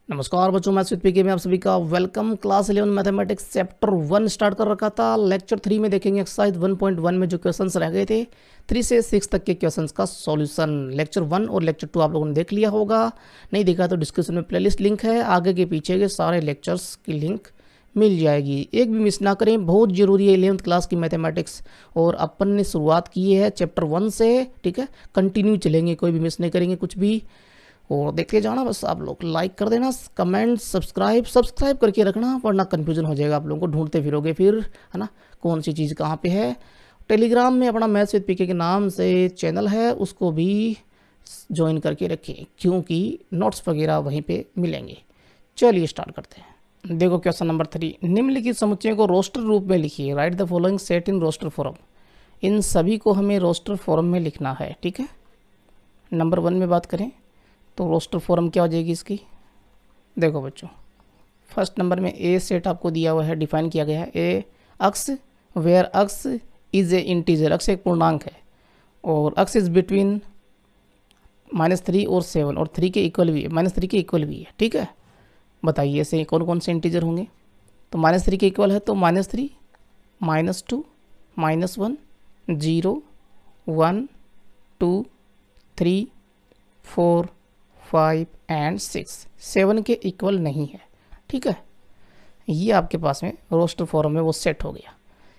नमस्कार बच्चों, मैं स्वित पीके में आप सभी का welcome. Class 11 mathematics chapter 1 start कर रखा था। लेक्चर 3 में देखेंगे एक्सरसाइज 1.1 में जो क्वेश्चंस रह गए थे 3 से 6 तक के क्वेश्चंस का सॉल्यूशन। लेक्चर 1 और लेक्चर 2 आप लोगों ने देख लिया होगा, नहीं देखा तो डिस्क्रिप्शन में प्लेलिस्ट लिंक है, आगे के पीछे के सारे लेक्चर्स की लिंक मिल जाएगी, एक भी मिस ना करें। बहुत जरूरी है 11th क्लास की मैथमेटिक्स, और अपन ने शुरुआत की है चैप्टर 1 से, ठीक है। कंटिन्यू चलेंगे, कोई भी मिस नहीं करेंगे कुछ भी, और देखते जाना। बस आप लोग लाइक कर देना, कमेंट सब्सक्राइब करके रखना, वरना कन्फ्यूजन हो जाएगा, आप लोगों को ढूंढते फिरोगे फिर, है ना, कौन सी चीज़ कहाँ पे है। टेलीग्राम में अपना मैथ्स विद पीके के नाम से चैनल है, उसको भी ज्वाइन करके रखें, क्योंकि नोट्स वगैरह वहीं पे मिलेंगे। चलिए स्टार्ट करते हैं। देखो क्वेश्चन नंबर 3, निम्नलिखित समुच्चयों को रोस्टर रूप में लिखिए। Write the following set in roster form. इन सभी को हमें रोस्टर फॉर्म में लिखना है, ठीक है। नंबर 1 में बात करें तो रोस्टर फॉर्म क्या हो जाएगी इसकी। देखो बच्चों, फर्स्ट नंबर में ए सेट आपको दिया हुआ है, डिफाइन किया गया है। A x where x is a integer, x एक पूर्णांक है और अक्स इज बिटवीन -3 और 7 और 3 के इक्वल भी है, -3 के इक्वल भी है, ठीक है। बताइए ऐसे कौन कौन से इंटीजर होंगे। तो -3 के इक्वल है तो -3, -2, -1, 0, 1, 2, 3, 4, 5 एंड 6। 7 के इक्वल नहीं है, ठीक है। ये आपके पास में रोस्टर फॉर्म में वो सेट हो गया।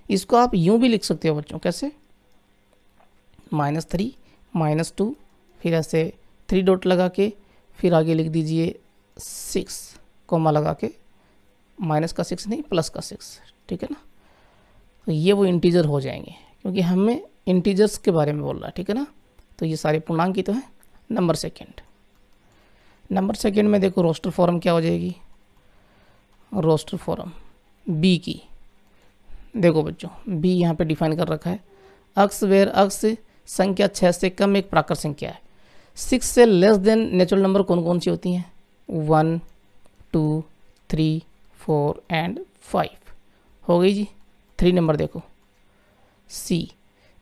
इसको आप यूं भी लिख सकते हो बच्चों, कैसे, -3, -2, फिर ऐसे 3 डॉट लगा के, फिर आगे लिख दीजिए 6, कोमा लगा के, माइनस का 6 नहीं, प्लस का 6, ठीक है ना। तो ये वो इंटीजर हो जाएंगे, क्योंकि हमें इंटीजर्स के बारे में बोल रहा है, ठीक है ना। तो ये सारे पूर्णांक की तो है। नंबर सेकेंड में देखो रोस्टर फॉर्म क्या हो जाएगी। रोस्टर फॉर्म बी की, देखो बच्चों बी यहाँ पे डिफाइन कर रखा है। अक्स वेयर अक्स संख्या 6 से कम एक प्राकृत संख्या है। 6 से लेस देन नेचुरल नंबर कौन कौन सी होती हैं, 1, 2, 3, 4 एंड 5 हो गई जी। 3 नंबर देखो सी,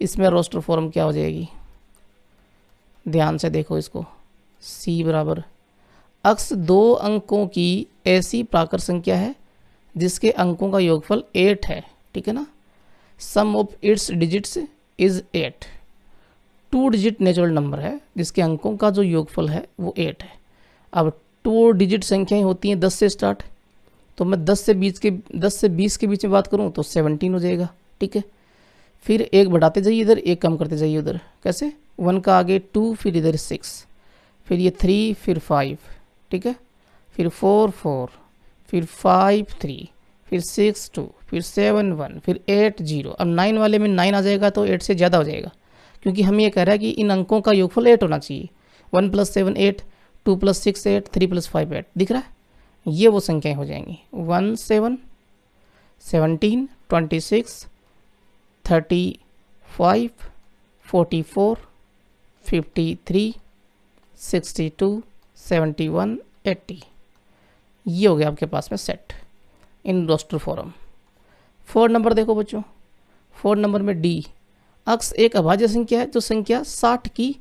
इसमें रोस्टर फॉर्म क्या हो जाएगी, ध्यान से देखो इसको। सी बराबर अक्स 2 अंकों की ऐसी प्राकृत संख्या है जिसके अंकों का योगफल 8 है, ठीक है ना। Sum of its digits is 8। 2 digit natural number है जिसके अंकों का जो योगफल है वो 8 है। अब 2 डिजिट संख्याएं होती हैं 10 से स्टार्ट, तो मैं 10 से 20 के बीच में बात करूं तो 17 हो जाएगा, ठीक है। फिर एक बढ़ाते जाइए इधर, एक कम करते जाइए उधर, कैसे, 1 का आगे 2, फिर इधर 6, फिर ये 3, फिर 5, ठीक है, फिर 4, 4, फिर 5, 3, फिर 6, 2, फिर 7, 1, फिर 8, 0। अब 9 वाले में 9 आ जाएगा तो 8 से ज़्यादा हो जाएगा, क्योंकि हम ये कह रहा है कि इन अंकों का योगफल 8 होना चाहिए। 1 + 7 8, 2 + 6 8, 3 + 5 8, दिख रहा है। ये वो संख्याएं हो जाएंगी 1, 7, 17, 26, 35, 44, 53, 62, 71, 80। ये हो गया आपके पास में set in roster form. 4 number देखो बच्चों, 4 नंबर में डी, अक्स एक अभाज्य संख्या है जो संख्या 60 की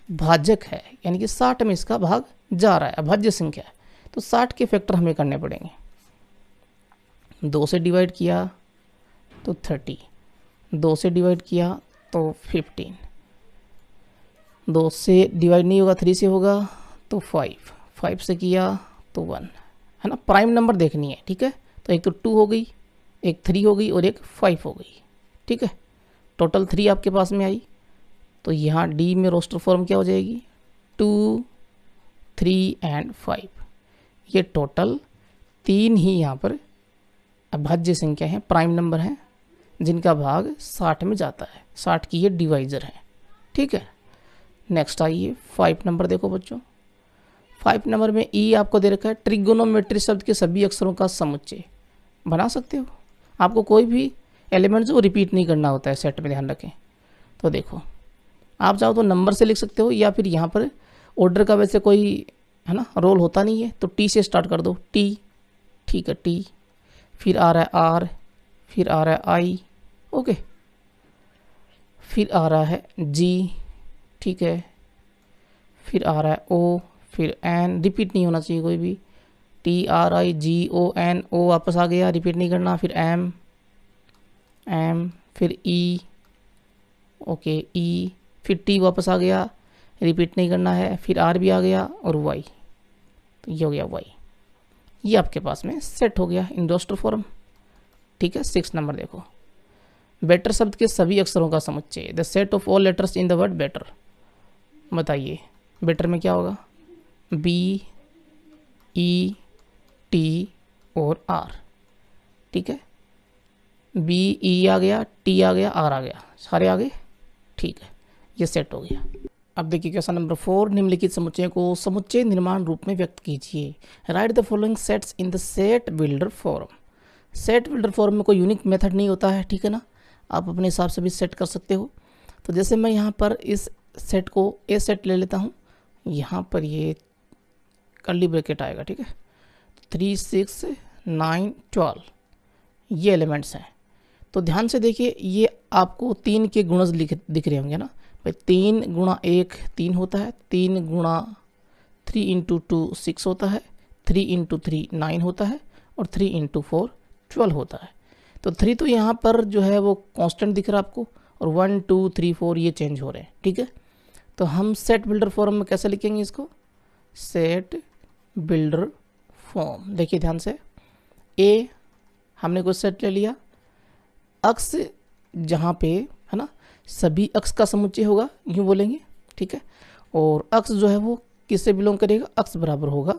भाजक है, यानी कि 60 में इसका भाग जा रहा है, अभाज्य संख्या है, तो 60 के फैक्टर हमें करने पड़ेंगे। 2 से डिवाइड किया तो 30, 2 से डिवाइड किया तो 15, 2 से डिवाइड नहीं होगा 3 से होगा तो 5, 5 से किया तो 1, है ना। प्राइम नंबर देखनी है, ठीक है। तो एक तो 2 हो गई, एक 3 हो गई और एक 5 हो गई, ठीक है। टोटल 3 आपके पास में आई, तो यहाँ डी में रोस्टर फॉर्म क्या हो जाएगी, 2, 3 एंड 5। ये टोटल 3 ही यहाँ पर अभाज्य संख्या है, प्राइम नंबर है, जिनका भाग 60 में जाता है। 60 की ये डिवाइजर है, ठीक है। नेक्स्ट आइए 5 नंबर देखो बच्चों। 5 नंबर में ई आपको दे रखा है, ट्रिगोनोमेट्री शब्द के सभी अक्षरों का समुच्चय। बना सकते हो, आपको कोई भी एलिमेंट जो रिपीट नहीं करना होता है सेट में, ध्यान रखें। तो देखो आप चाहो तो नंबर से लिख सकते हो, या फिर यहाँ पर ऑर्डर का वैसे कोई, है ना, रोल होता नहीं है, तो टी से स्टार्ट कर दो, टी, ठीक है, टी, फिर आ रहा है आर, फिर आ रहा है आई, ओके, फिर आ रहा है जी, ठीक है, फिर आ रहा है ओ, फिर एन, रिपीट नहीं होना चाहिए कोई भी, TRIGONO वापस आ गया, रिपीट नहीं करना। फिर M फिर E, ओके E, फिर T वापस आ गया, रिपीट नहीं करना है। फिर R भी आ गया और Y, तो ये हो गया Y। ये आपके पास में सेट हो गया इंडोस्टर फॉर्म। ठीक है, 6 नंबर देखो, बेटर शब्द के सभी अक्षरों का समुच्चय, the set of all letters in the word better. बताइए बेटर में क्या होगा, B E T और R। ठीक है, B E आ गया, T आ गया, R आ गया, सारे आ गए। ठीक है, ये सेट हो गया। अब देखिए क्वेश्चन नंबर 4, निम्नलिखित समुच्चय को समुच्चय निर्माण रूप में व्यक्त कीजिए। Right the following sets in the set builder form. Set builder form में कोई यूनिक मेथड नहीं होता है, ठीक है ना, आप अपने हिसाब से भी सेट कर सकते हो। तो जैसे मैं यहाँ पर इस सेट को ए सेट ले लेता हूँ, यहाँ पर ये कर्ली ब्रैकेट आएगा, ठीक है, 3 6 9 12 ये एलिमेंट्स हैं। तो ध्यान से देखिए, ये आपको 3 के गुणज दिख रहे होंगे ना भाई, 3 गुणा 1 3 होता है, 3 गुणा 3 इंटू 2 6 होता है, 3 इंटू 3 9 होता है, और 3 इंटू 4 12 होता है। तो 3 तो यहाँ पर जो है वो कांस्टेंट दिख रहा है आपको, और 1 2 3 4 ये चेंज हो रहे हैं। ठीक है, तो हम सेट बिल्डर फॉर्म में कैसे लिखेंगे इसको, सेट बिल्डर फॉर्म। देखिए ध्यान से, ए हमने कोई सेट ले लिया, अक्ष जहाँ पे है ना सभी अक्ष का समुच्चय होगा, यूँ बोलेंगे। ठीक है, और अक्ष जो है वो किससे बिलोंग करेगा, अक्ष बराबर होगा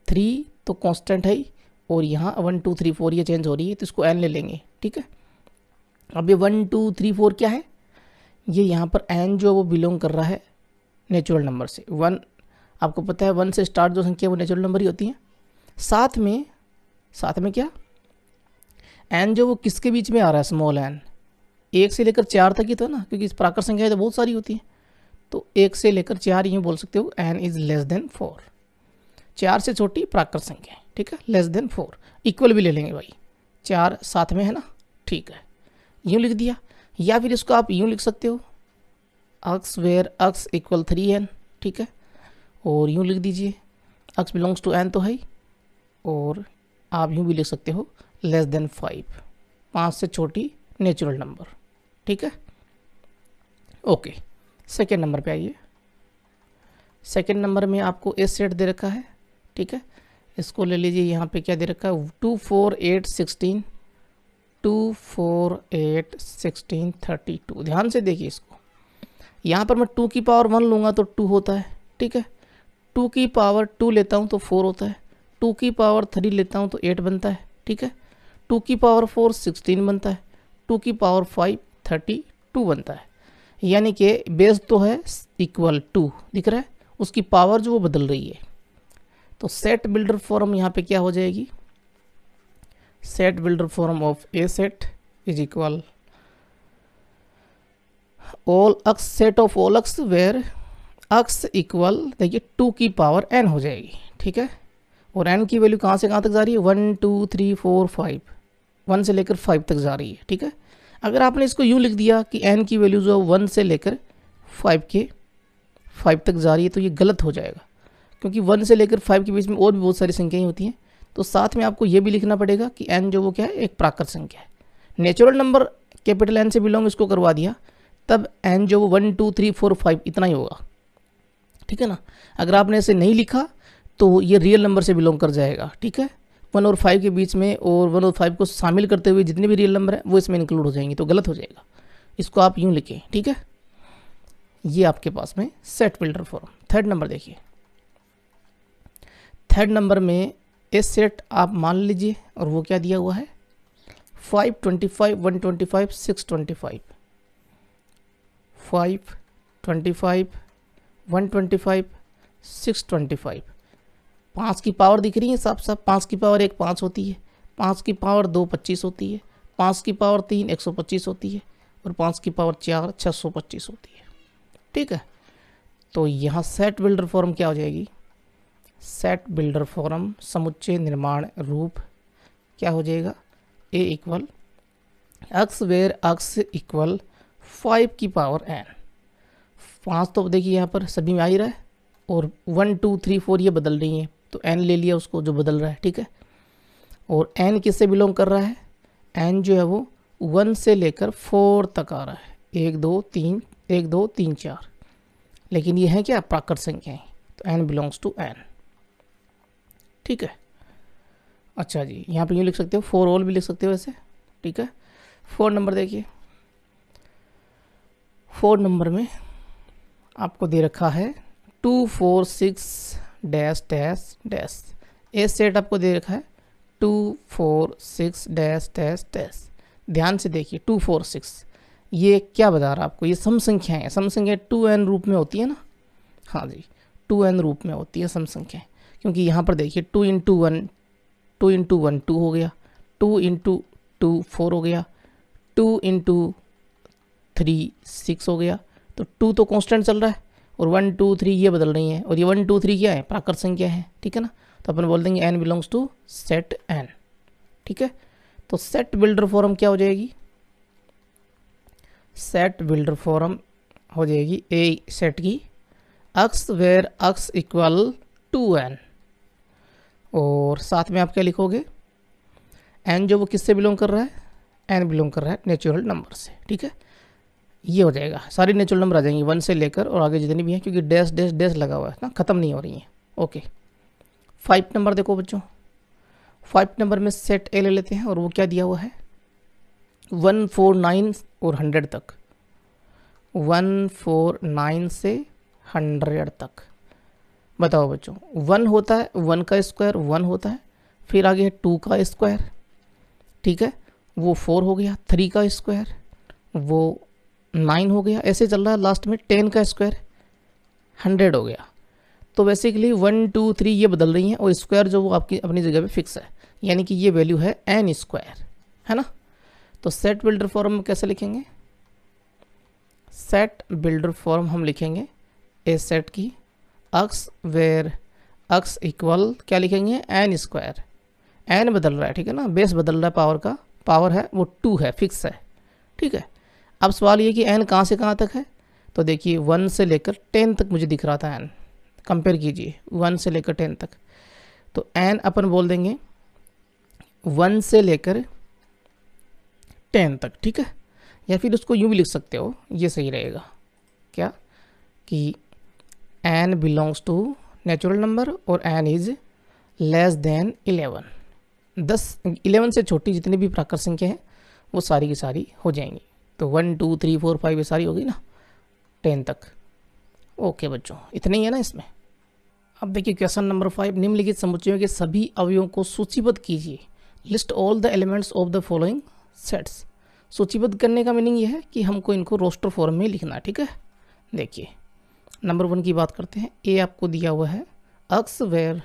3 तो कांस्टेंट है ही, और यहाँ 1 2 3 4 ये चेंज हो रही है, तो इसको एन ले लेंगे। ठीक है, अब ये 1 2 3 4 क्या है, ये यहाँ पर एन जो वो बिलोंग कर रहा है नेचुरल नंबर से। 1 आपको पता है 1 से स्टार्ट जो संख्या वो नेचुरल नंबर ही होती है। साथ में क्या, एन जो वो किसके बीच में आ रहा है, स्मॉल एन, 1 से लेकर 4 तक ही तो ना, क्योंकि इस प्राकृत संख्या तो बहुत सारी होती है। तो 1 से लेकर 4 यूँ बोल सकते हो, एन इज लेस देन 4, 4 से छोटी प्राकृत संख्या है। ठीक है, लेस देन 4, इक्वल भी ले लेंगे भाई, 4 साथ में है ना। ठीक है, यूँ लिख दिया, या फिर इसको आप यूँ लिख सकते हो, अक्स वेयर अक्स इक्वल 3n। ठीक है, और यूँ लिख दीजिए, अक्स बिलोंग्स टू एन तो है, और आप यूँ भी लिख सकते हो लेस देन 5, 5 से छोटी नेचुरल नंबर। ठीक है, ओके, सेकेंड नंबर पे आइए। सेकेंड नंबर में आपको ए सेट दे रखा है। ठीक है, इसको ले लीजिए, यहाँ पे क्या दे रखा है, 2 4 8 16, 2 4 8 16 32। ध्यान से देखिए इसको, यहाँ पर मैं 2 की पावर 1 लूँगा तो 2 होता है। ठीक है, 2 की पावर 2 लेता हूँ तो 4 होता है, 2 की पावर 3 लेता हूँ तो 8 बनता है। ठीक है, 2 की पावर 4 16 बनता है, 2 की पावर 5 32 बनता है। यानी कि बेस तो है इक्वल 2 दिख रहा है, उसकी पावर जो वो बदल रही है। तो सेट बिल्डर फॉर्म यहाँ पे क्या हो जाएगी, set builder form of a set is equal all x, set of all x where x equal, देखिए 2 की पावर n हो जाएगी। ठीक है, और n की वैल्यू कहाँ से कहाँ तक जा रही है, 1 2 3 4 5, 1 से लेकर 5 तक जा रही है। ठीक है, अगर आपने इसको यूँ लिख दिया कि n की वैल्यू जो 1 से लेकर 5 तक जा रही है, तो ये गलत हो जाएगा, क्योंकि 1 से लेकर 5 के बीच में और भी बहुत सारी संख्याएं होती हैं। तो साथ में आपको ये भी लिखना पड़ेगा कि n जो वो क्या है, एक प्राकृत संख्या है। नेचुरल नंबर कैपिटल N से बिलोंग इसको करवा दिया, तब n जो वो 1 2 3 4 5 इतना ही होगा। ठीक है ना, अगर आपने ऐसे नहीं लिखा तो ये रियल नंबर से बिलोंग कर जाएगा। ठीक है, 1 और 5 के बीच में, और 1 और 5 को शामिल करते हुए जितने भी रियल नंबर हैं वो इसमें इंक्लूड हो जाएंगे, तो गलत हो जाएगा। इसको आप यूँ लिखें। ठीक है, ये आपके पास में set builder form. Third number देखिए, थर्ड नंबर में ए सेट आप मान लीजिए, और वो क्या दिया हुआ है, 5 25 125 625, 5 25 125 625। 5 की पावर दिख रही है साफ साफ, 5 की पावर 1 5 होती है, 5 की पावर 2 25 होती है, 5 की पावर 3 125 होती है, और 5 की पावर 4 625 होती है। ठीक है, तो यहाँ सेट बिल्डर फॉर्म क्या हो जाएगी, सेट बिल्डर फॉर्म समुच्चय निर्माण रूप क्या हो जाएगा, A equal x where x equal 5 की पावर n। 5 तो देखिए यहाँ पर सभी में आ ही रहा है, और 1 2 3 4 ये बदल रही हैं, तो n ले लिया उसको जो बदल रहा है, ठीक है। और n किससे बिलोंग कर रहा है, n जो है वो 1 से लेकर 4 तक आ रहा है, 1 2 3 1 2 3 4, लेकिन ये है क्या, प्राकृत संख्याएं, तो n बिलोंग्स टू n, ठीक है। अच्छा जी, यहाँ पे यूँ लिख सकते हो, 4 ऑल भी लिख सकते हो ऐसे, ठीक है। 4 नंबर देखिए, 4 नंबर में आपको दे रखा है 2 4 6 डैश डैश डैश, ए सेट आपको दे रखा है 2 4 6 डैश डैश डैश। ध्यान से देखिए 2 4 6, ये क्या बता रहा है आपको, ये सम संख्याएं हैं, सम संख्या 2n रूप में होती है ना, हाँ जी 2n रूप में होती है सम संख्याएं, क्योंकि यहाँ पर देखिए 2 इंटू 1 2 हो गया, 2 इंटू 2 4 हो गया, 2 इंटू 3 6 हो गया, तो 2 तो कांस्टेंट चल रहा है और 1 2 3 ये बदल रही हैं, और ये 1 2 3 क्या है, प्राकृत संख्या है, ठीक है ना। तो अपन बोल देंगे n belongs to set n, ठीक है। तो सेट बिल्डर फॉर्म क्या हो जाएगी, सेट बिल्डर फॉर्म हो जाएगी ए सेट की x where x equal to n, और साथ में आप क्या लिखोगे, n जो वो किससे बिलोंग कर रहा है, n बिलोंग कर रहा है नेचुरल नंबर से, ठीक है। ये हो जाएगा, सारी नेचुरल नंबर आ जाएंगी 1 से लेकर और आगे जितनी भी हैं, क्योंकि डैश डैश डैश लगा हुआ है ना, ख़त्म नहीं हो रही हैं, ओके। 5 नंबर देखो बच्चों, 5 नंबर में सेट ए ले लेते हैं, और वो क्या दिया हुआ है 149 और 100 तक, 149 से 100 तक। बताओ बच्चों, 1 होता है 1 का स्क्वायर 1 होता है, फिर आगे है 2 का स्क्वायर, ठीक है, वो 4 हो गया, 3 का स्क्वायर वो 9 हो गया, ऐसे चल रहा है, लास्ट में 10 का स्क्वायर 100 हो गया। तो बेसिकली 1 2 3 ये बदल रही हैं, और स्क्वायर जो वो आपकी अपनी जगह पे फिक्स है, यानी कि ये वैल्यू है n स्क्वायर, है ना। तो सेट बिल्डर फॉर्म में कैसे लिखेंगे, सेट बिल्डर फॉर्म हम लिखेंगे ए सेट की x वेयर x इक्वल क्या लिखेंगे, n स्क्वायर, n बदल रहा है, ठीक है ना, बेस बदल रहा है, पावर का पावर है वो 2 है, फिक्स है, ठीक है। अब सवाल ये कि n कहाँ से कहाँ तक है, तो देखिए 1 से लेकर 10 तक मुझे दिख रहा था n, कंपेयर कीजिए 1 से लेकर 10 तक, तो n अपन बोल देंगे 1 से लेकर 10 तक, ठीक है। या फिर उसको यूँ भी लिख सकते हो, ये सही रहेगा, क्या कि n belongs to natural number और n इज लेस देन 11, 11 से छोटी जितनी भी प्राकृत संख्या है वो सारी की सारी हो जाएंगी। तो 1 2 3 4 5 ये सारी होगी ना 10 तक, ओके बच्चों, इतने ही है ना इसमें। अब देखिए क्वेश्चन नंबर 5, निम्नलिखित समुच्चयों के सभी अवयवों को सूचीबद्ध कीजिए, list all the elements of the following sets. सूचीबद्ध करने का मीनिंग ये है कि हमको इनको रोस्टर फॉर्म में लिखना है, ठीक है। देखिए नंबर 1 की बात करते हैं, ए आपको दिया हुआ है x where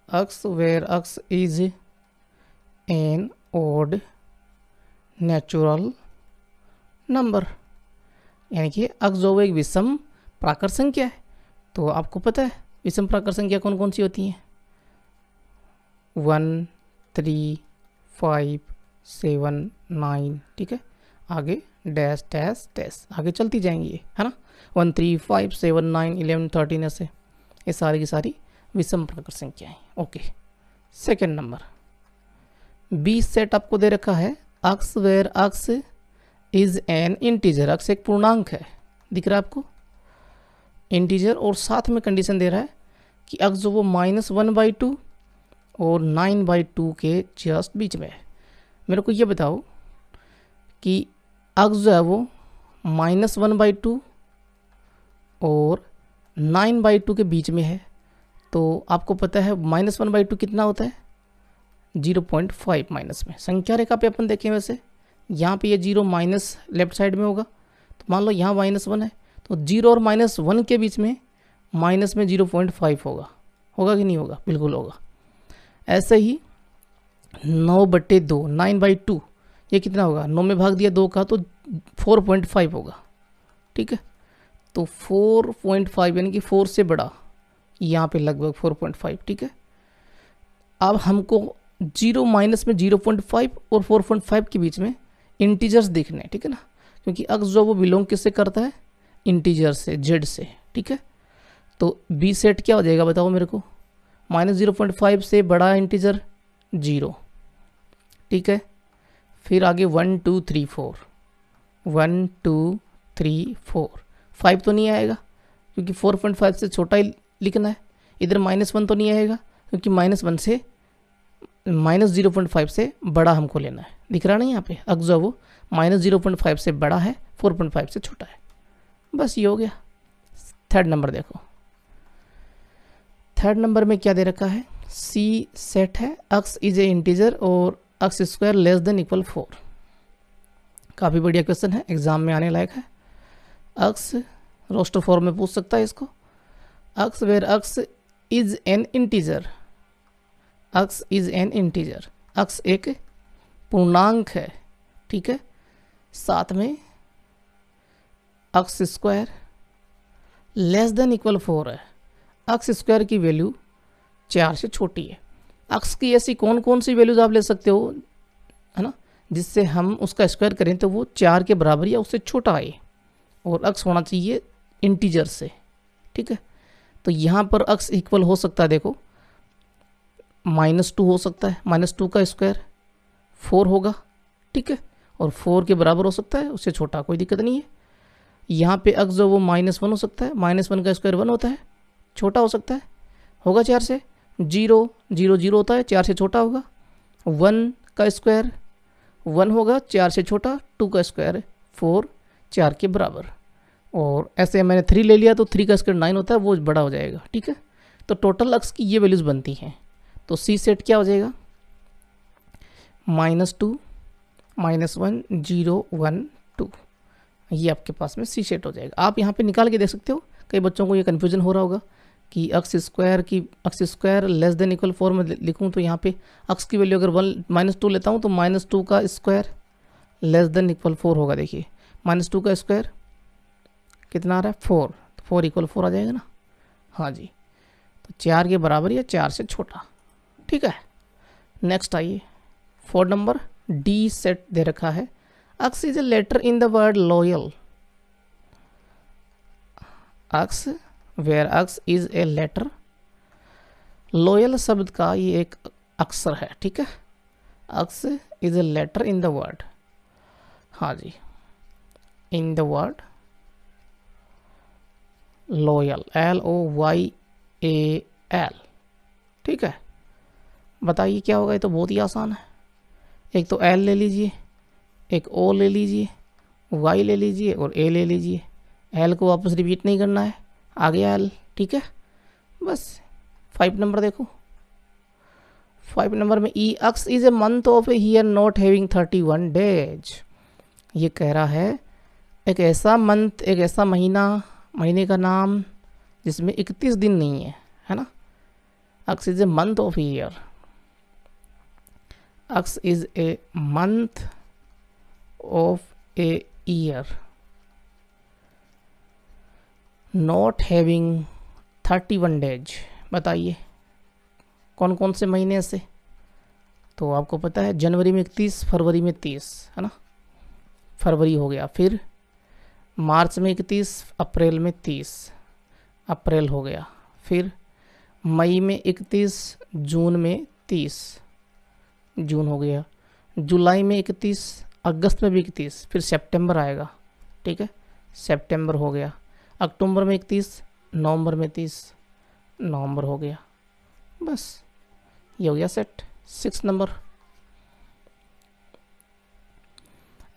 x is an odd natural number, यानी कि x जो एक विषम प्राकृत संख्या है। तो आपको पता है विषम प्राकृत संख्या कौन कौन सी होती हैं, 1 3 5 7 9, ठीक है, आगे डैश डैश डैश आगे चलती जाएंगी ये, है ना, 1 3 5 7 9 11 13 ऐसे, ये सारी की सारी विषम प्राकृत संख्याएं, okay. Second number B set आपको दे रखा है x where x is an integer, x एक पूर्णांक है, दिख रहा है आपको इंटीजर, और साथ में कंडीशन दे रहा है कि x जो वो -1/2 और 9/2 के जस्ट बीच में है। मेरे को ये बताओ कि x जो है वो -1/2 और 9/2 के बीच में है, तो आपको पता है -1/2 कितना होता है 0.5 माइनस में। संख्या रेखा पे अपन देखें, वैसे यहाँ पे ये 0 माइनस लेफ्ट साइड में होगा, तो मान लो यहाँ -1 है, तो 0 और -1 के बीच में माइनस में 0.5 होगा, होगा कि नहीं होगा, बिल्कुल होगा। ऐसे ही 9/2 9/2 ये कितना होगा, 9 में भाग दिया 2 का तो 4.5 होगा, ठीक है। तो 4.5 यानी कि 4 से बड़ा, यहाँ पे लगभग 4.5, ठीक है। अब हमको 0 माइनस में 0.5 और 4.5 के बीच में इंटीजर्स देखने हैं, ठीक है ना, क्योंकि x जो वो बिलोंग किससे करता है, इंटीजर से, z से, ठीक है। तो बी सेट क्या हो जाएगा बताओ मेरे को, -0.5 से बड़ा इंटीजर 0, ठीक है। फिर आगे 1 2 3 4, 1 2 3 4, 5 तो नहीं आएगा क्योंकि 4.5 से छोटा ही लिखना है। इधर -1 तो नहीं आएगा क्योंकि -1 से -0.5 से बड़ा हमको लेना है। दिख रहा नहीं यहाँ पे, अक्स जो वो -0.5 से बड़ा है, 4.5 से छोटा है। बस ये हो गया। थर्ड नंबर देखो, थर्ड नंबर में क्या दे रखा है, सी सेट है, अक्स इज ए इंटीजर और अक्स स्क्वायर लेस देन इक्वल 4। काफ़ी बढ़िया क्वेश्चन है, एग्जाम में आने लायक है। अक्स रोस्टर फॉर्म में पूछ सकता है इसको। X where x is an integer, x is an integer, x एक पूर्णांक है, ठीक है। साथ में x square less than equal 4 है, अक्स स्क्वायर की वैल्यू 4 से छोटी है। अक्स की ऐसी कौन कौन सी वैल्यूज आप ले सकते हो, है ना, जिससे हम उसका स्क्वायर करें तो वो 4 के बराबर या उससे छोटा आए, और अक्स होना चाहिए इंटीजर से, ठीक है। तो यहाँ पर अक्स इक्वल हो सकता है, देखो -2 हो सकता है, -2 का स्क्वायर 4 होगा, ठीक है, और 4 के बराबर हो सकता है, उससे छोटा कोई दिक्कत नहीं है। यहाँ पे अक्स जो वो -1 हो सकता है, -1 का स्क्वायर 1 होता है, छोटा हो सकता है, होगा 4 से। 0 0 0 होता है, 4 से छोटा होगा। 1 का स्क्वायर 1 होगा, 4 से छोटा। 2 का स्क्वायर 4, 4 के बराबर। और ऐसे मैंने 3 ले लिया तो 3 का स्क्वायर 9 होता है, वो बड़ा हो जाएगा, ठीक है। तो टोटल अक्स की ये वैल्यूज़ बनती हैं। तो सी सेट क्या हो जाएगा, -2 -1 0 1 2, ये आपके पास में सी सेट हो जाएगा। आप यहाँ पे निकाल के देख सकते हो। कई बच्चों को ये कन्फ्यूजन हो रहा होगा कि अक्स स्क्वायर लेस देन इक्वल 4 में लिखूँ तो यहाँ पे अक्स की वैल्यू अगर -2 लेता हूँ तो -2 का स्क्वायर लेस देन इक्वल 4 होगा। देखिए -2 का स्क्वायर कितना आ रहा है, 4, तो 4 इक्वल 4 आ जाएगा ना। हाँ जी, तो 4 के बराबर या 4 से छोटा, ठीक है। नेक्स्ट आइए, 4 नंबर डी सेट दे रखा है। X is a letter in the word loyal, x where x is a letter, loyal शब्द का ये एक अक्षर है, ठीक है। X is a letter in the word, हाँ जी, in the word loyal, LOYAL, ठीक है। बताइए क्या होगा, ये तो बहुत ही आसान है। एक तो L ले लीजिए, एक O ले लीजिए, Y ले लीजिए और A ले लीजिए। L को वापस रिपीट नहीं करना है, आ गया L, ठीक है। बस 5 नंबर देखो, 5 नंबर में E, x is a month of a year not having 31 days. ये कह रहा है एक ऐसा मंथ, एक ऐसा महीना, महीने का नाम जिसमें 31 दिन नहीं है ना। X is a month of year, x is a month of a year not having 31 days. बताइए कौन कौन से महीने से, तो आपको पता है जनवरी में 31, फरवरी में 30, है ना, फरवरी हो गया। फिर मार्च में 31, अप्रैल में 30, अप्रैल हो गया। फिर मई में 31, जून में 30, जून हो गया। जुलाई में 31, अगस्त में भी 31, फिर सितंबर आएगा, ठीक है, सितंबर हो गया। अक्टूबर में 31, नवंबर में 30, नवंबर हो गया। बस ये हो गया set. 6 number,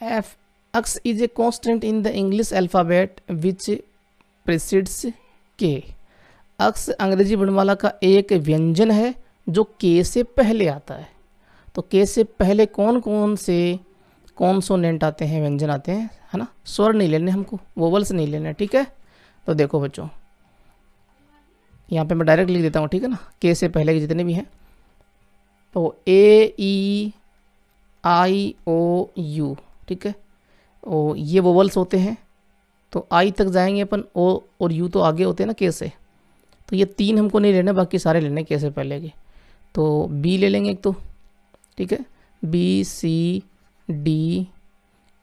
F, x is a consonant in the English alphabet which precedes K. X अंग्रेजी वर्णमाला का एक व्यंजन है जो के से पहले आता है। तो के से पहले कौन कौन से कॉन्सोनेंट आते हैं, व्यंजन आते हैं, है ना। स्वर नहीं लेने हमको, वोवल्स नहीं लेने, ठीक है। तो देखो बच्चों, यहाँ पे मैं डायरेक्ट लिख देता हूँ, ठीक है ना, के से पहले के जितने भी हैं। तो ए, ई, आई, ओ, यू, ठीक है, और ये वोवल्स होते हैं। तो आई तक जाएंगे अपन, ओ और यू तो आगे होते हैं ना के से। तो ये 3 हमको नहीं लेने, बाकी सारे लेने के से पहले के। तो बी ले लेंगे एक तो, ठीक है, बी, सी, डी,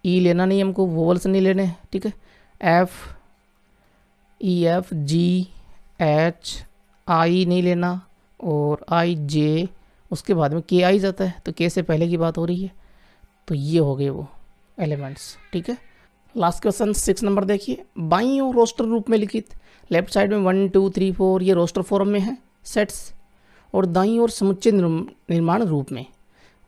ई लेना नहीं हमको, वोवल्स नहीं लेने, ठीक है। एफ, ई, एफ, जी, एच, आई नहीं लेना, और आई जे, उसके बाद में के आई जाता है, तो के से पहले की बात हो रही है, तो ये हो गए वो एलिमेंट्स। ठीक है, लास्ट क्वेश्चन 6 नंबर देखिए, बाईं ओर रोस्टर रूप में लिखित, लेफ्ट साइड में 1 2 3 4 ये रोस्टर फॉर्म में है सेट्स, और दाईं ओर समुच्चय निर्माण रूप में,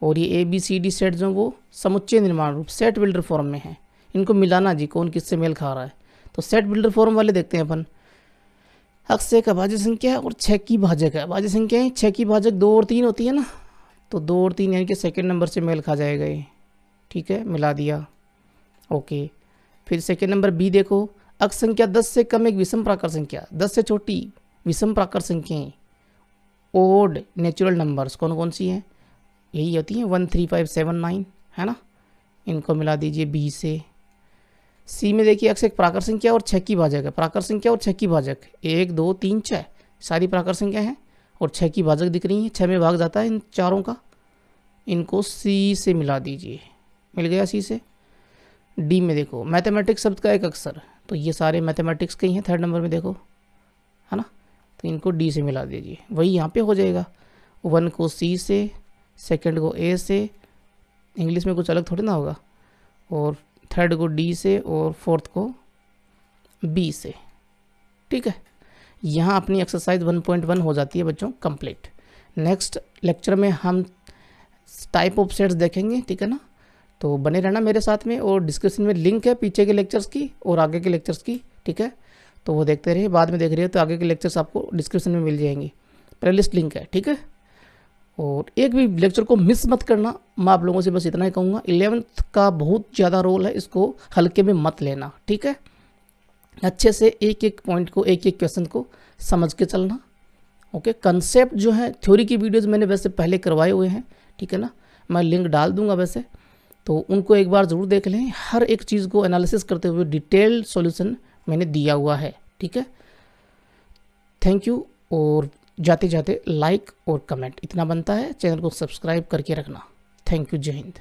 और ये ABCD सेट जो वो समुच्चय निर्माण रूप सेट बिल्डर फॉर्म में है। इनको मिलाना जी, कौन किससे मेल खा रहा है। तो सेट बिल्डर फॉर्म वाले देखते हैं अपन, अक्षय का भाज्य संख्या है और 6 की भाजक है। भाज्य संख्या है 6 की भाजक 2 और 3 होती है ना, तो 2 और 3 यानी कि सेकेंड नंबर से मेल खा जाएगा ये। ठीक है, मिला दिया, ओके। फिर सेकेंड नंबर बी देखो, अक्ष संख्या 10 से कम एक विषम प्राकर संख्या, 10 से छोटी विषम प्राकर संख्याएं ओड नेचुरल नंबर्स कौन कौन सी हैं, यही होती हैं 1 3 5 7 9, है ना, इनको मिला दीजिए बी से। सी में देखिए अक्ष एक प्राकर संख्या और 6 की भाजक है, प्राकर संख्या और 6 की भाजक 1 2 3 6 सारी प्राकर संख्या हैं और 6 की भाजक दिख रही हैं, 6 में भाग जाता है इन चारों का, इनको सी से मिला दीजिए, मिल गया सी से। डी में देखो मैथमेटिक्स शब्द का एक अक्षर, तो ये सारे मैथमेटिक्स के ही हैं, थर्ड नंबर में देखो, है ना, तो इनको डी से मिला दीजिए, वही यहाँ पे हो जाएगा। 1 को सी से, सेकंड को ए से, इंग्लिश में कुछ अलग थोड़ी ना होगा, और थर्ड को डी से, और फोर्थ को बी से। ठीक है, यहाँ अपनी एक्सरसाइज 1.1 हो जाती है बच्चों कंप्लीट। नेक्स्ट लेक्चर में हम टाइप ऑफ सेट्स देखेंगे, ठीक है ना, तो बने रहना मेरे साथ में, और डिस्क्रिप्शन में लिंक है पीछे के लेक्चर्स की और आगे के लेक्चर्स की। ठीक है, तो वो देखते रहिए, बाद में देख रही है तो आगे के लेक्चर्स आपको डिस्क्रिप्शन में मिल जाएंगी, प्लेलिस्ट लिंक है। ठीक है, और एक भी लेक्चर को मिस मत करना, मैं आप लोगों से बस इतना ही कहूँगा, 11th का बहुत ज़्यादा रोल है, इसको हल्के में मत लेना। ठीक है, अच्छे से एक एक पॉइंट को, एक एक क्वेश्चन को समझ के चलना। ओके, कंसेप्ट जो है थ्योरी की वीडियोस मैंने वैसे पहले करवाए हुए हैं, ठीक है ना, मैं लिंक डाल दूंगा वैसे, तो उनको एक बार ज़रूर देख लें। हर एक चीज़ को एनालिसिस करते हुए डिटेल्ड सॉल्यूशन मैंने दिया हुआ है। ठीक है, थैंक यू, और जाते जाते लाइक और कमेंट इतना बनता है, चैनल को सब्सक्राइब करके रखना। थैंक यू, जय हिंद।